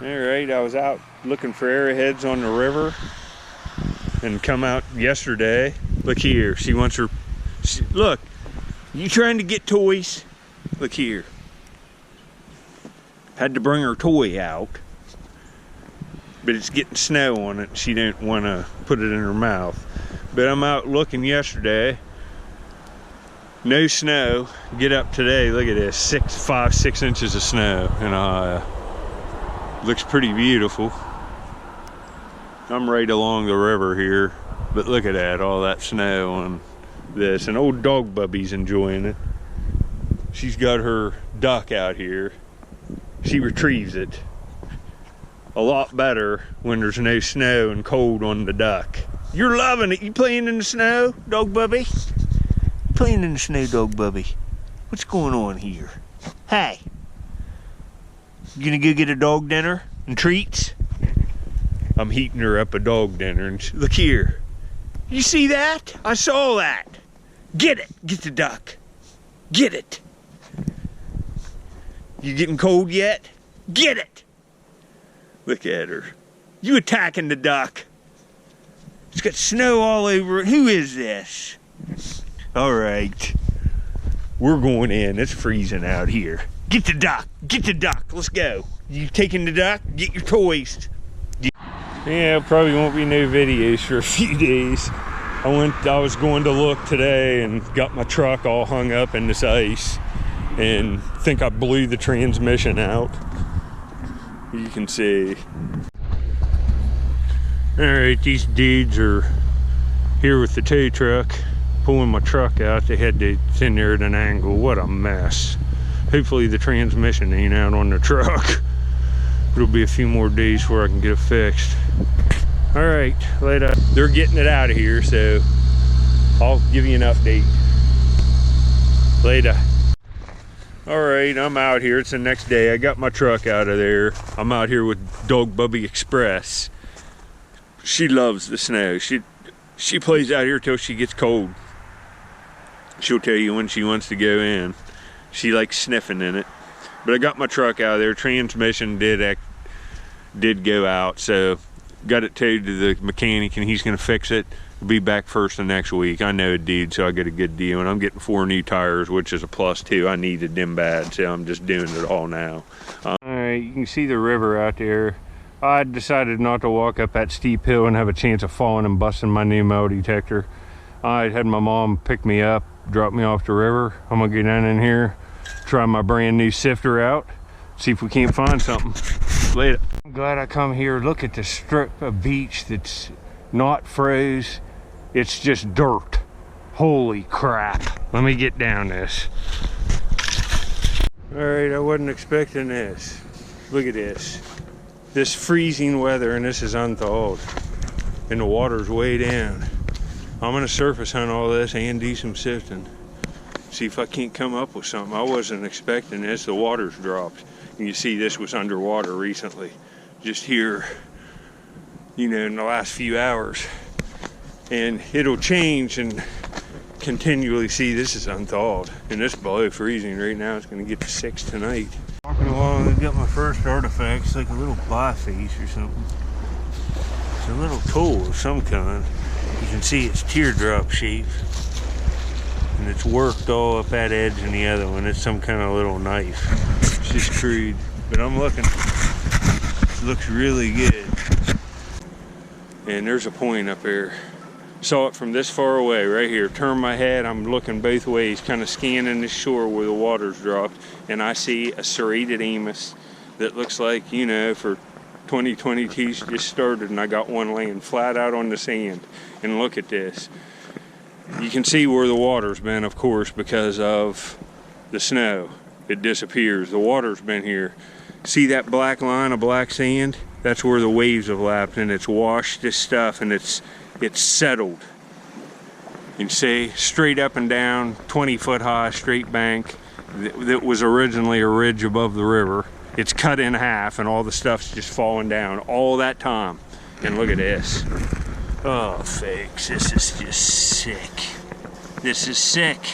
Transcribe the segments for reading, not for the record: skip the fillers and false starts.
Alright, I was out looking for arrowheads on the river and come out yesterday. Look here, she wants her, look, you trying to get toys? Look here. Had to bring her toy out, but it's getting snow on it. She didn't want to put it in her mouth. But I'm out looking yesterday. No snow. Get up today, look at this, 5, 6 inches of snow in Ohio. Looks pretty beautiful. I'm right along the river here, but look at that, all that snow on this. And old dog Bubby's enjoying it. She's got her duck out here. She retrieves it. A lot better when there's no snow and cold on the duck. You're loving it. You playing in the snow, dog Bubby? You playing in the snow, dog Bubby? What's going on here? Hey. You gonna go get a dog dinner and treats? I'm heating her up a dog dinner, and look here. You see that? I saw that. Get it. Get the duck. Get it. You getting cold yet? Get it. Look at her. You attacking the duck. It's got snow all over it. Who is this? All right. We're going in. It's freezing out here. Get the duck. Get the duck. Let's go. You taking the duck? Get your toys. Yeah, probably won't be no videos for a few days. I was going to look today and got my truck all hung up in this ice and think I blew the transmission out. You can see. All right, these dudes are here with the tow truck, pulling my truck out. They had to, it's in there at an angle. What a mess. Hopefully the transmission ain't out on the truck. It'll be a few more days before I can get it fixed. All right, later. They're getting it out of here, so I'll give you an update later. All right, I'm out here. It's the next day. I got my truck out of there. I'm out here with Dog Bubby Express. She loves the snow. She plays out here till she gets cold. She'll tell you when she wants to go in. She likes sniffing in it. But I got my truck out of there. Transmission did go out, so got it towed to the mechanic, and he's gonna fix it. Be back first of next week. I know a dude, so I get a good deal, and I'm getting 4 new tires, which is a plus too. I needed them bad, so I'm just doing it all now. All right, you can see the river out there. I decided not to walk up that steep hill and have a chance of falling and busting my new metal detector. I had my mom pick me up, drop me off the river. I'm gonna get down in here, try my brand new sifter out, see if we can't find something. Later. I'm glad I come here. Look at the strip of beach that's not froze. It's just dirt. Holy crap. Let me get down this. All right, I wasn't expecting this. Look at this. This freezing weather, and this is unthawed. And the water's way down. I'm gonna surface hunt all this and do some sifting. See if I can't come up with something. I wasn't expecting this. The water's dropped. And you see this was underwater recently. Just here, you know, in the last few hours. And it'll change and continually see this is unthawed. And it's below freezing right now. It's gonna get to 6 tonight. Walking along, I got my first artifact. It's like a little biface or something. It's a little tool of some kind. You can see it's teardrop shape. And it's worked all up that edge and the other one. It's some kind of little knife. It's just crude, but I'm looking. It looks really good. And there's a point up there. Saw it from this far away, right here. Turn my head, I'm looking both ways, kind of scanning the shore where the water's dropped, and I see a serrated Amos that looks like, you know, for 2022 just started, and I got one laying flat out on the sand. And look at this. You can see where the water's been, of course, because of the snow. It disappears. The water's been here. See that black line of black sand? That's where the waves have lapped, and it's washed this stuff, and it's settled. You can see straight up and down, 20-foot high straight bank that was originally a ridge above the river. It's cut in half, and all the stuff's just falling down all that time. And look at this. Oh, folks, this is just sick. This is sick.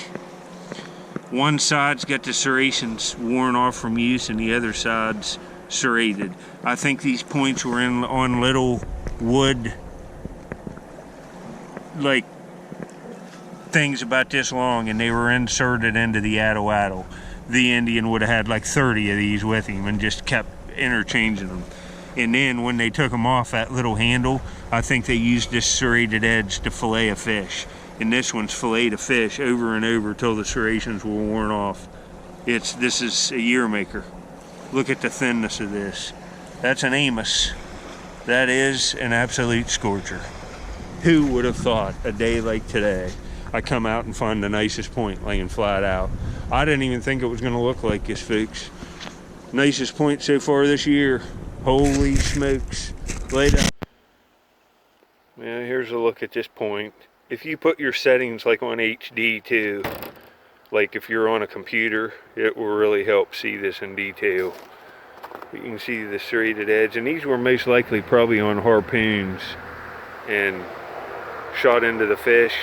One side's got the serrations worn off from use, and the other side's serrated. I think these points were on little wood, like, things about this long, and they were inserted into the atto-atto. The Indian would have had like 30 of these with him and just kept interchanging them. And then when they took them off that little handle, I think they used this serrated edge to fillet a fish. And this one's filleted a fish over and over till the serrations were worn off. This is a year maker. Look at the thinness of this. That's an Amos. That is an absolute scorcher. Who would have thought a day like today I come out and find the nicest point laying flat out? I didn't even think it was going to look like this, folks. Nicest point so far this year. Holy smokes. Laid out. Yeah, here's a look at this point. If you put your settings like on HD too, like if you're on a computer, it will really help see this in detail. You can see the serrated edge, and these were most likely probably on harpoons and shot into the fish,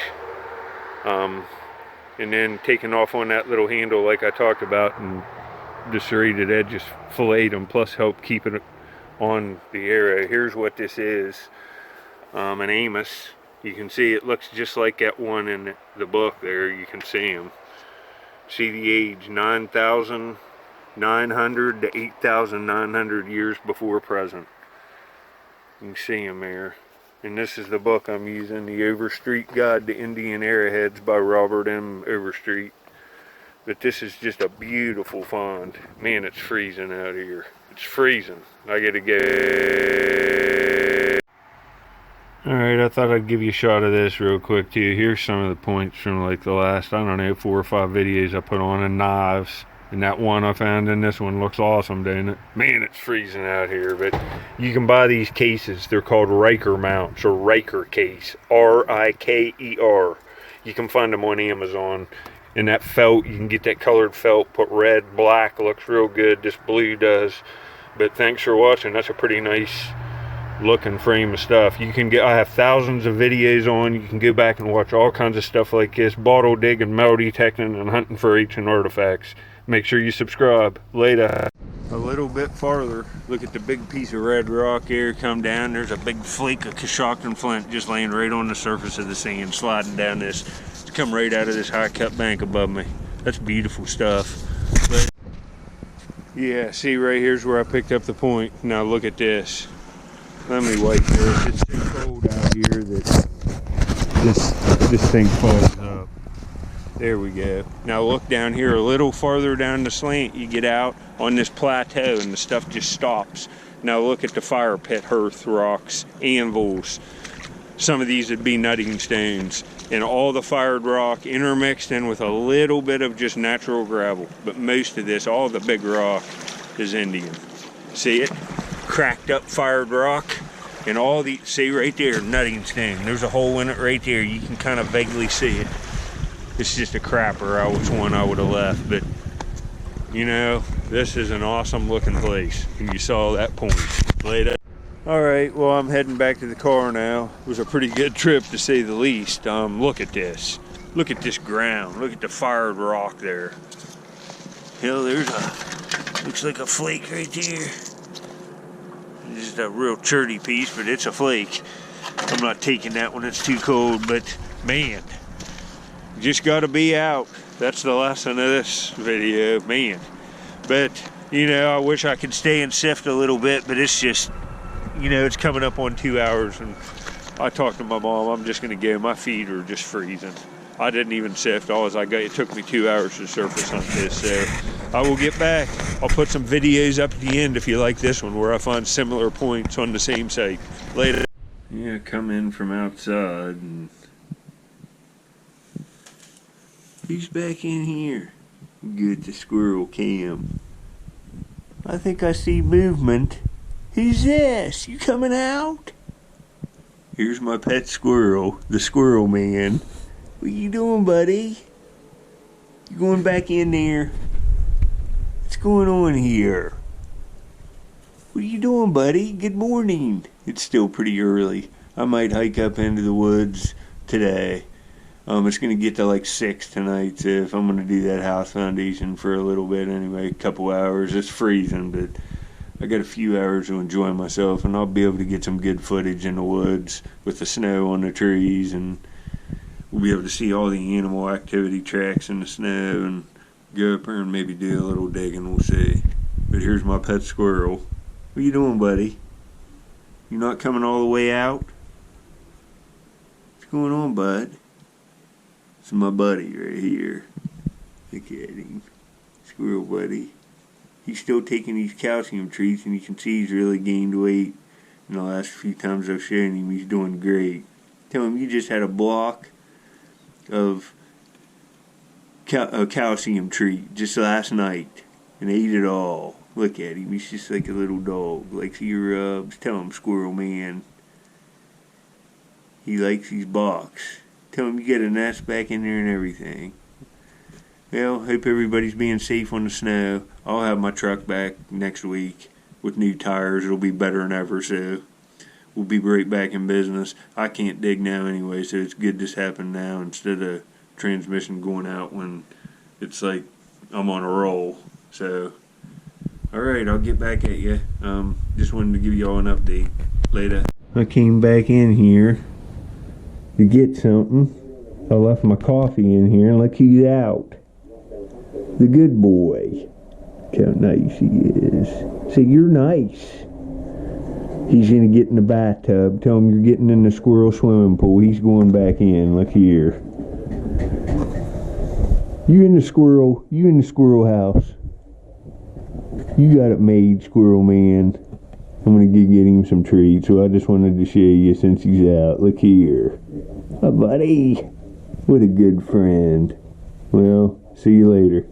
and then taken off on that little handle like I talked about, and the serrated edge just filleted them, plus help keep it on the arrow. Here's what this is, an Amos. You can see it looks just like that one in the book there. You can see him. See the age, 9,900 to 8,900 years before present. You can see him there. And this is the book I'm using, The Overstreet Guide to Indian Arrowheads by Robert M. Overstreet. But this is just a beautiful find. Man, it's freezing out here. It's freezing. I gotta go. Alright, I thought I'd give you a shot of this real quick too. Here's some of the points from like the last, I don't know, 4 or 5 videos I put on, and knives. And that one I found in this one looks awesome, doesn't it? Man, it's freezing out here, but you can buy these cases. They're called Riker mounts, or Riker case, R-I-K-E-R. You can find them on Amazon. And that felt, you can get that colored felt, put red, black, looks real good. This blue does. But thanks for watching. That's a pretty nice looking frame of stuff. You can get, I have thousands of videos on. You can go back and watch all kinds of stuff like this, bottle digging, metal detecting, and hunting for ancient artifacts. Make sure you subscribe. Later. A little bit farther, look at the big piece of red rock here come down. There's a big flake of Coshocton flint just laying right on the surface of the sand, sliding down this. It's come right out of this high cut bank above me. That's beautiful stuff. But yeah, see right here's where I picked up the point. Now look at this. Let me wipe this. It's so cold out here that this thing falls up. There we go. Now look down here a little farther down the slant. You get out on this plateau and the stuff just stops. Now look at the fire pit hearth rocks, anvils. Some of these would be nutting stones. And all the fired rock intermixed in with a little bit of just natural gravel. But most of this, all the big rock, is Indian. See it? Cracked up fired rock. And all the, see right there, nutting stone. There's a hole in it right there. You can kind of vaguely see it. It's just a crapper. I was one I would have left, but you know, this is an awesome looking place. And you saw that point. Later. Alright, well, I'm heading back to the car now. It was a pretty good trip to say the least. Look at this. Look at this ground. Look at the fired rock there. Hell, there's a, looks like a flake right there. This is a real churty piece, but it's a flake. I'm not taking that when it's too cold, but man, just gotta be out. That's the lesson of this video, man. But, you know, I wish I could stay and sift a little bit, but it's just, you know, it's coming up on 2 hours, and I talked to my mom, I'm just gonna go. My feet are just freezing. I didn't even sift. All I got, it took me 2 hours to surface hunt this, so I will get back. I'll put some videos up at the end if you like this one, where I find similar points on the same site. Later. Yeah, come in from outside and who's back in here? Good, the squirrel cam. I think I see movement. Who's this? You coming out? Here's my pet squirrel, the squirrel man. What you doing, buddy? You going back in there? What's going on here? What are you doing, buddy? Good morning. It's still pretty early. I might hike up into the woods today. It's going to get to like 6 tonight, so if I'm going to do that house foundation for a little bit anyway, a couple hours. It's freezing, but I got a few hours to enjoy myself, and I'll be able to get some good footage in the woods with the snow on the trees, and we'll be able to see all the animal activity tracks in the snow and go up there and maybe do a little digging, we'll see. But here's my pet squirrel. What you doing, buddy? You not coming all the way out? What's going on, bud? This is my buddy right here. Look at him. Squirrel buddy. He's still taking these calcium treats, and you can see he's really gained weight. In the last few times I've shown him, he's doing great. Tell him you just had a block of a calcium treat just last night and ate it all. Look at him. He's just like a little dog. Likes your rubs. Tell him, squirrel man. He likes his box. Tell him you get a nest back in there and everything. Well, hope everybody's being safe on the snow. I'll have my truck back next week with new tires. It'll be better than ever, so we'll be right back in business. I can't dig now anyway, so it's good this happened now instead of transmission going out when it's like I'm on a roll. So, alright, I'll get back at you. Just wanted to give y'all an update. Later. I came back in here to get something. I left my coffee in here, and look who's out. The good boy. Look how nice he is. Say, you're nice. He's gonna get in the bathtub. Tell him you're getting in the squirrel swimming pool. He's going back in. Look here. You in the squirrel house. You got it made, squirrel man. I'm gonna get him some treats, so I just wanted to show you since he's out. Look here. Oh, buddy. What a good friend. Well, see you later.